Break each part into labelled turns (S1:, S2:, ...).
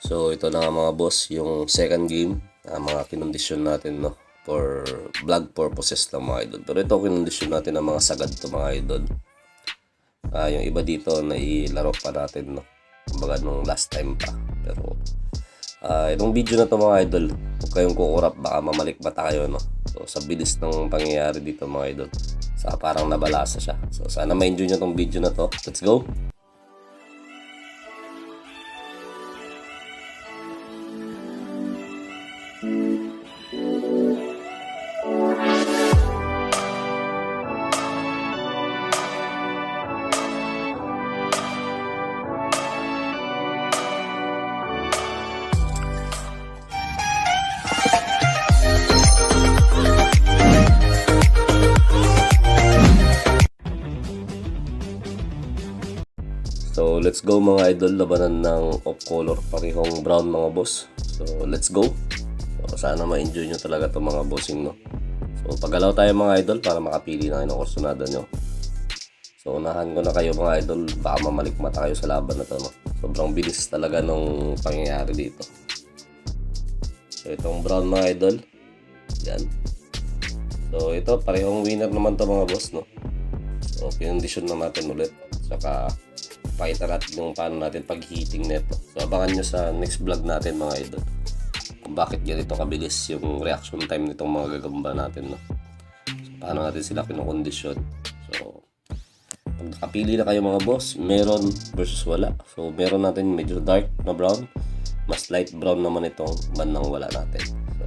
S1: So ito na nga mga boss, yung second game, mga kinondisyon natin no for vlog purposes lang mga idol. Pero ito kinondisyon natin ng mga sagad to mga idol. Yung iba dito na ilaro pa natin no. Kumbaga nung last time pa. Pero itong video na to mga idol, huwag kayong kukurap, baka mamalik mata kayo no. So sa bilis ng pangyayari dito mga idol, sa parang nabalasa siya. So sana ma-enjoy nyo tong video na to. Let's go! So let's go mga idol, labanan ng off color, parehong brown mga boss. So let's go. So sana ma-enjoy nyo talaga to mga bossing no. So paggalaw tayo mga idol para makapili na kayo ng kursunada nyo. So unahan ko na kayo mga idol, baka mamalik mata kayo sa laban na to no. Sobrang bilis talaga nung pangyayari dito. So itong brown mga idol, yan. So ito parehong winner naman to mga boss no. So kinondisyon na natin ulit. Saka pakita natin yung paano natin pag-heating neto. So abangan nyo sa next vlog natin mga idol kung bakit ganito kabilis yung reaction time nitong mga gagamba natin no? So paano natin sila kinokondisyon. So pag nakapili na kayo mga boss, meron versus wala. So meron natin medyo dark na brown, mas light brown naman itong bandang wala natin. So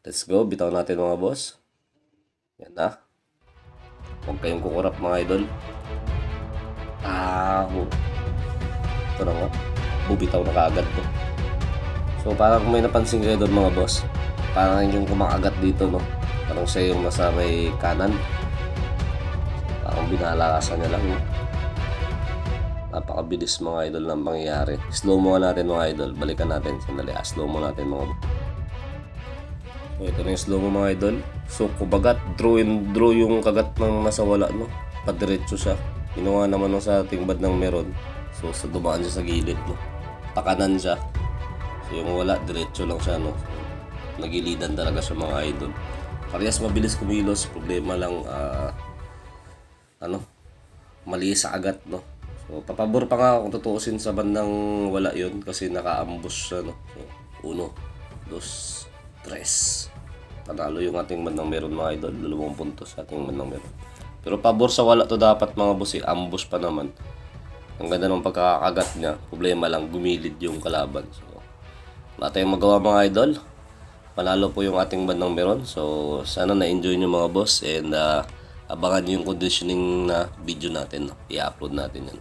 S1: let's go, bitaw natin mga boss. Yan na, huwag kayong kukurap mga idol. Ito na nga, bubitaw na kaagad to. So parang may napansin kayo doon mga boss, parang yung kumakagat dito no, parang siya yung nasa may kanan, parang binalakasan niya lang no? Napakabilis mga idol ng pangyayari. Slow mo natin mga idol, balikan natin sandali, slow mo natin mga boss. So ito na yung slow mo mga idol. So kubagat, draw and draw yung kagat ng nasa wala no, padiretso siya. Ginawa naman ng sa ating bandang meron. So sa dumaan siya sa gilid no, pakanan siya. So yung wala, diretso lang siya no. So, nagilidan talaga siya mga idol. Parehas mabilis kumilos, problema lang mali sa agat no. So papabor pa nga kung tutuusin sa bandang wala yun kasi naka-ambush siya no. So 1, 2, 3. Panalo yung ating bandang meron mga idol, 2 puntos sa ating bandang meron. Pero pabor sa wala to dapat mga boss ambush pa naman. Ang ganda ng pagkakagat niya, problema lang gumilid yung kalaban. So wala tayong magawa mga idol, panalo po yung ating bandang meron. So sana na-enjoy nyo mga boss, and abangan nyo yung conditioning na video natin no? I-upload natin yan.